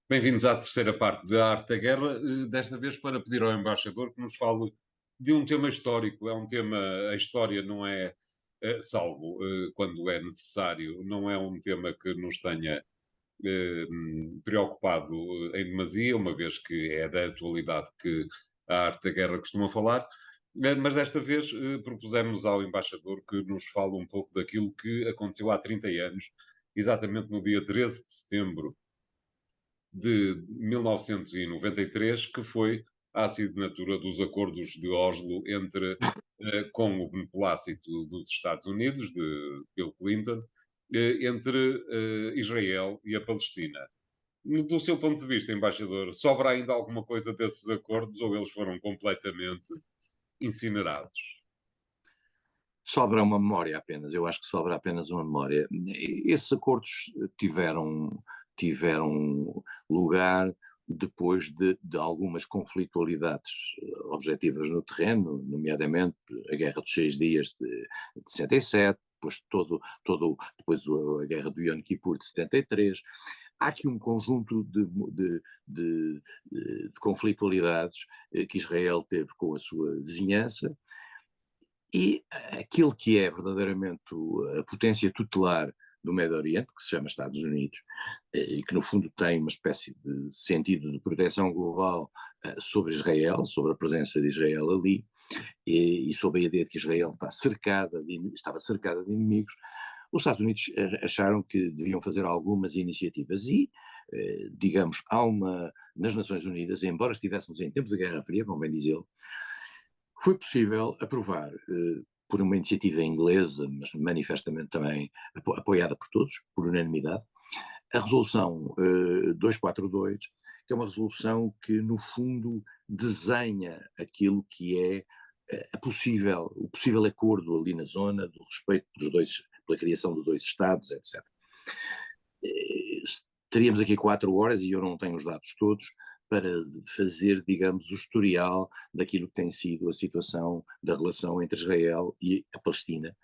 Bem-vindos à terceira parte da Arte da Guerra, desta vez para pedir ao embaixador que nos fale de um tema histórico. É um tema, a história não é, salvo quando é necessário, não é um tema que nos tenha preocupado em demasia, uma vez que é da atualidade que a Arte da Guerra costuma falar. Mas desta vez propusemos ao embaixador que nos fale um pouco daquilo que aconteceu há 30 anos, exatamente no dia 13 de setembro de 1993, que foi a assinatura dos acordos de Oslo com o beneplácito dos Estados Unidos, de Bill Clinton, entre Israel e a Palestina. Do seu ponto de vista, embaixador, sobra ainda alguma coisa desses acordos ou eles foram completamente incinerados? Sobra uma memória apenas, eu acho que sobra apenas uma memória. Esses acordos tiveram lugar depois de algumas conflitualidades objetivas no terreno, nomeadamente a Guerra dos Seis Dias de 67, depois a Guerra do Yom Kippur de 73. Há aqui um conjunto de conflitualidades que Israel teve com a sua vizinhança, e aquilo que é verdadeiramente a potência tutelar do Médio Oriente, que se chama Estados Unidos, e que no fundo tem uma espécie de sentido de proteção global sobre Israel, sobre a presença de Israel ali, e sobre a ideia de que Israel estava cercada de inimigos. Os Estados Unidos acharam que deviam fazer algumas iniciativas e, digamos, nas Nações Unidas, embora estivéssemos em tempos de Guerra Fria, como bem dizer, foi possível aprovar, por uma iniciativa inglesa, mas manifestamente também apoiada por todos, por unanimidade, a resolução 242, que é uma resolução que, no fundo, desenha aquilo que é o possível acordo ali na zona, do respeito pela criação de dois Estados, etc. Teríamos aqui 4 horas, e eu não tenho os dados todos, para fazer, digamos, o historial daquilo que tem sido a situação da relação entre Israel e a Palestina.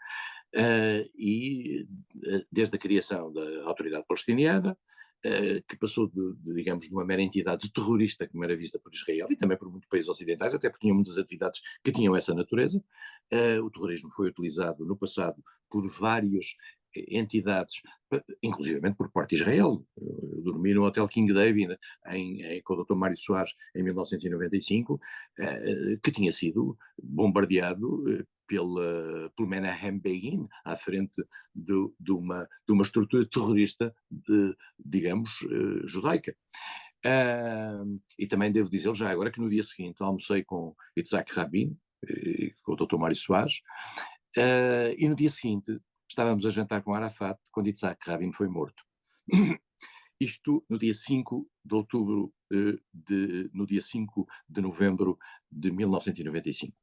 Desde a criação da Autoridade Palestiniana, que passou digamos, de uma mera entidade terrorista, como era vista por Israel e também por muitos países ocidentais, até porque tinham muitas atividades que tinham essa natureza. O terrorismo foi utilizado no passado por várias entidades, inclusivamente por parte de Israel. Eu dormi no Hotel King David com o Dr. Mário Soares em 1995, que tinha sido bombardeado pelo Menahem Begin, à frente de uma estrutura terrorista, digamos, judaica. E também devo dizer já agora que no dia seguinte almocei com Yitzhak Rabin, com o Dr. Mário Soares, e no dia seguinte estávamos a jantar com Arafat quando Yitzhak Rabin foi morto. Isto no dia 5 de outubro, no dia 5 de novembro de 1995.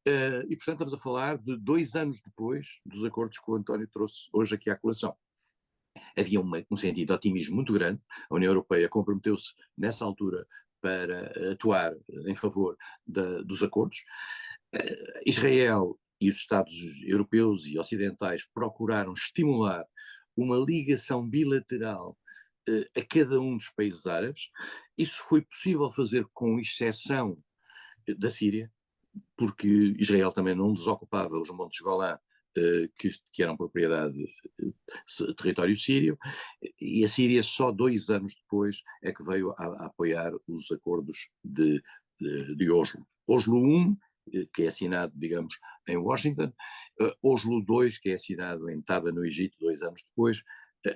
E portanto estamos a falar de 2 anos depois dos acordos que o António trouxe hoje aqui à colação. Havia um sentido de otimismo muito grande. A União Europeia comprometeu-se nessa altura para atuar em favor dos acordos. Israel e os Estados europeus e ocidentais procuraram estimular uma ligação bilateral a cada um dos países árabes. Isso foi possível fazer com exceção da Síria, porque Israel também não desocupava os Montes Golã, que eram propriedade território sírio, e a Síria só 2 anos depois é que veio a apoiar os acordos de Oslo. Oslo I, que é assinado, digamos, em Washington, Oslo II, que é assinado em Taba, no Egito, 2 anos depois.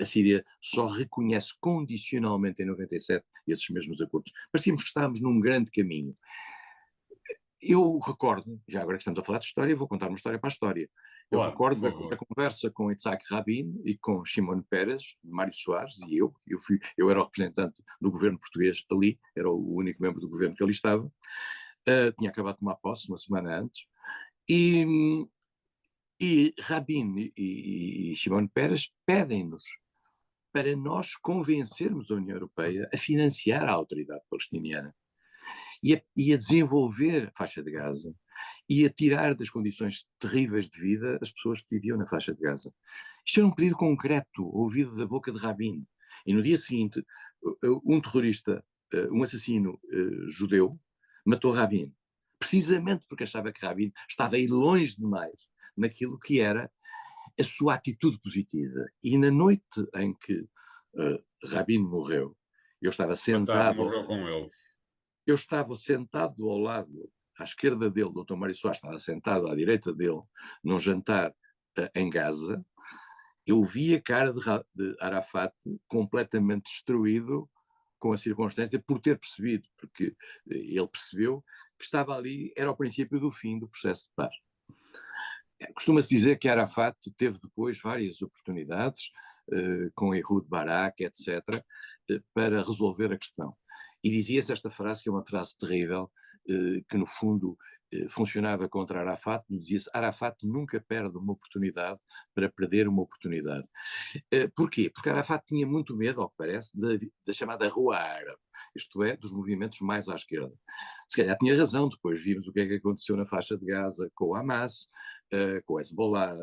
A Síria só reconhece condicionalmente em 97 esses mesmos acordos. Parecíamos que estávamos num grande caminho. Eu recordo, já agora que estamos a falar de história, vou contar uma história para a história. Eu Claro, por recordo da favor. conversa com Yitzhak Rabin e com Shimon Peres, Mário Soares e eu era o representante do governo português ali, era o único membro do governo que ali estava. Tinha acabado de tomar posse uma semana antes, e Rabin e Shimon Peres pedem-nos para nós convencermos a União Europeia a financiar a autoridade palestiniana e a desenvolver a faixa de Gaza e a tirar das condições terríveis de vida as pessoas que viviam na faixa de Gaza. Isto era um pedido concreto, ouvido da boca de Rabin. E no dia seguinte, um terrorista, um assassino judeu, matou Rabin, precisamente porque achava que Rabin estava aí longe demais naquilo que era a sua atitude positiva. E na noite em que Rabin morreu, eu estava Matar, sentado, morreu com ele. eu estava sentado ao lado, à esquerda dele, o Dr. Mário Soares estava sentado à direita dele, num jantar em Gaza. Eu vi a cara de Arafat completamente destruído com a circunstância por ter percebido, porque ele percebeu que estava ali, era o princípio do fim do processo de paz. Costuma-se dizer que Arafat teve depois várias oportunidades, com Ehud Barak, etc., para resolver a questão. E dizia-se esta frase, que é uma frase terrível, que no fundo funcionava contra Arafat, dizia-se: Arafat nunca perde uma oportunidade para perder uma oportunidade. Porquê? Porque Arafat tinha muito medo, ao que parece, da chamada Rua Árabe, isto é, dos movimentos mais à esquerda. Se calhar tinha razão, depois vimos o que é que aconteceu na faixa de Gaza com o Hamas, com o Hezbollah.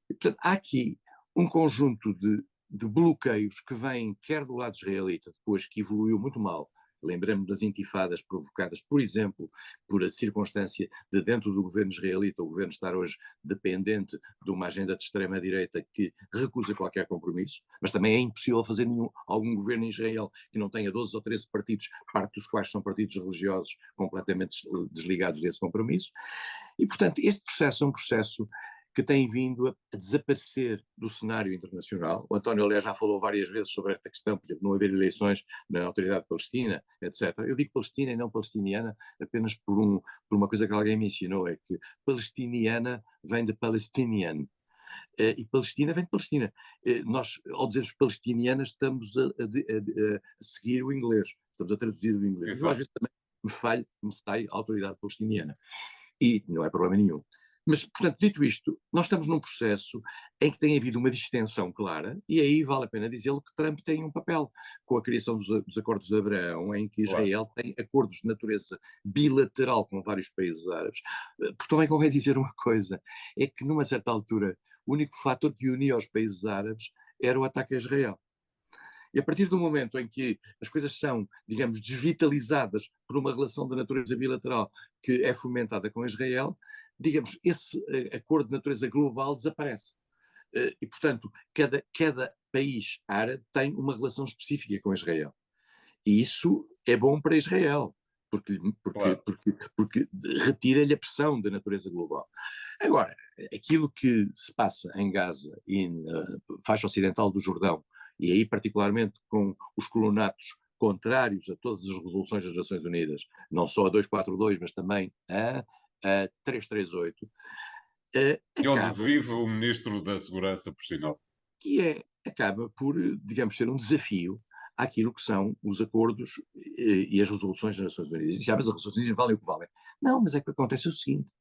Portanto, há aqui um conjunto de bloqueios que vêm quer do lado israelita, depois que evoluiu muito mal. Lembramos das intifadas provocadas, por exemplo, por a circunstância de dentro do governo israelita o governo estar hoje dependente de uma agenda de extrema-direita que recusa qualquer compromisso, mas também é impossível fazer algum governo em Israel que não tenha 12 ou 13 partidos, parte dos quais são partidos religiosos completamente desligados desse compromisso. E, portanto, este processo é um processo que tem vindo a desaparecer do cenário internacional. O António, aliás, já falou várias vezes sobre esta questão, por exemplo, não haver eleições na Autoridade Palestina, etc. Eu digo palestina e não palestiniana apenas por uma coisa que alguém me ensinou, é que palestiniana vem de Palestinian, e Palestina vem de Palestina. Nós, ao dizermos palestiniana, estamos a seguir o inglês, estamos a traduzir o inglês. Eu às Exato. vezes também me sai a Autoridade Palestiniana. E não é problema nenhum. Mas, portanto, dito isto, nós estamos num processo em que tem havido uma distensão clara, e aí vale a pena dizê-lo que Trump tem um papel com a criação dos Acordos de Abraão, em que Claro. Israel tem acordos de natureza bilateral com vários países árabes. Porque também convém dizer uma coisa, é que numa certa altura o único fator que unia os países árabes era o ataque a Israel. E a partir do momento em que as coisas são, digamos, desvitalizadas por uma relação de natureza bilateral que é fomentada com Israel, digamos, esse acordo de natureza global desaparece. E, portanto, cada país árabe tem uma relação específica com Israel. E isso é bom para Israel, porque, porque, Claro. porque, porque retira-lhe a pressão da natureza global. Agora, aquilo que se passa em Gaza e na faixa ocidental do Jordão, e aí particularmente com os colonatos contrários a todas as resoluções das Nações Unidas, não só a 242, mas também a 338, E onde acaba, vive o Ministro da Segurança, por sinal. acaba por, digamos, ser um desafio àquilo que são os acordos e as resoluções das Nações Unidas. E disse, mas as resoluções Unidas valem o que valem. Não, mas é que acontece o seguinte,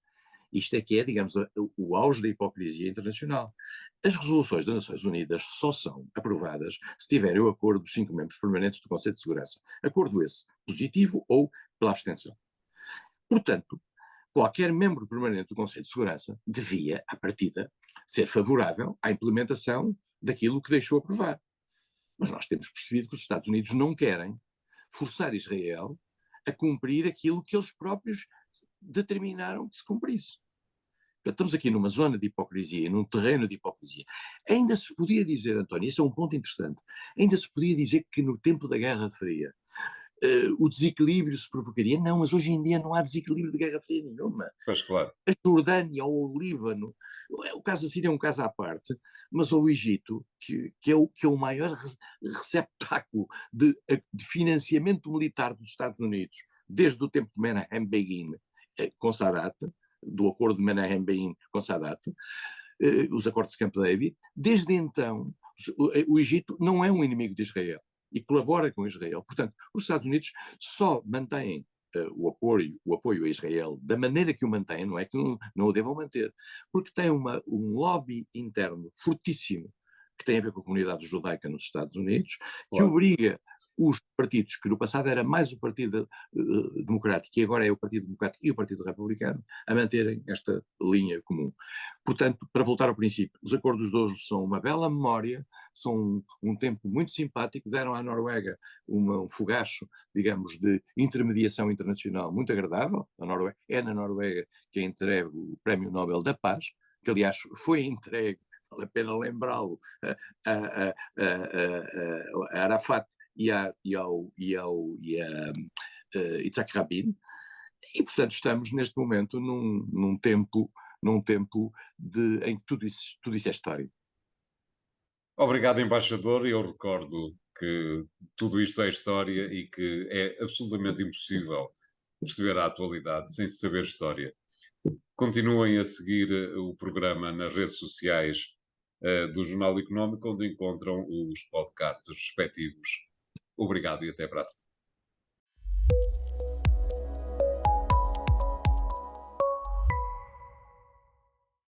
isto é que é, digamos, o auge da hipocrisia internacional. As resoluções das Nações Unidas só são aprovadas se tiverem o acordo dos 5 membros permanentes do Conselho de Segurança. Acordo esse positivo ou pela abstenção. Portanto, qualquer membro permanente do Conselho de Segurança devia, à partida, ser favorável à implementação daquilo que deixou aprovar. Mas nós temos percebido que os Estados Unidos não querem forçar Israel a cumprir aquilo que eles próprios determinaram que se cumprisse. Estamos aqui numa zona de hipocrisia, num terreno de hipocrisia. Ainda se podia dizer, António, esse é um ponto interessante, ainda se podia dizer que no tempo da Guerra Fria o desequilíbrio se provocaria. Não, mas hoje em dia não há desequilíbrio de Guerra Fria nenhuma. Pois claro. A Jordânia ou o Líbano, o caso da Síria é um caso à parte, mas o Egito, que é o maior receptáculo de financiamento militar dos Estados Unidos, desde o tempo de Menahem Begin com Sadat, do acordo de Menahem Begin com Sadat, os acordos de Camp David, desde então o Egito não é um inimigo de Israel e colabora com Israel. Portanto, os Estados Unidos só mantêm o apoio a Israel da maneira que o mantém, não é que não o devam manter, porque tem um lobby interno fortíssimo que tem a ver com a comunidade judaica nos Estados Unidos, que claro. obriga os partidos, que no passado era mais o Partido Democrático e agora é o Partido Democrático e o Partido Republicano, a manterem esta linha comum. Portanto, para voltar ao princípio, os acordos de hoje são uma bela memória, são um tempo muito simpático, deram à Noruega um fogacho, digamos, de intermediação internacional muito agradável. É na Noruega que é entregue o Prémio Nobel da Paz, que aliás foi entregue, vale a pena lembrá-lo, a Arafat e a Yitzhak Rabin, e portanto estamos neste momento num tempo em que tudo isso é história. Obrigado, embaixador. Eu recordo que tudo isto é história e que é absolutamente impossível perceber a atualidade sem se saber história. Continuem a seguir o programa nas redes sociais do Jornal Económico, onde encontram os podcasts respectivos. Obrigado e até a próxima.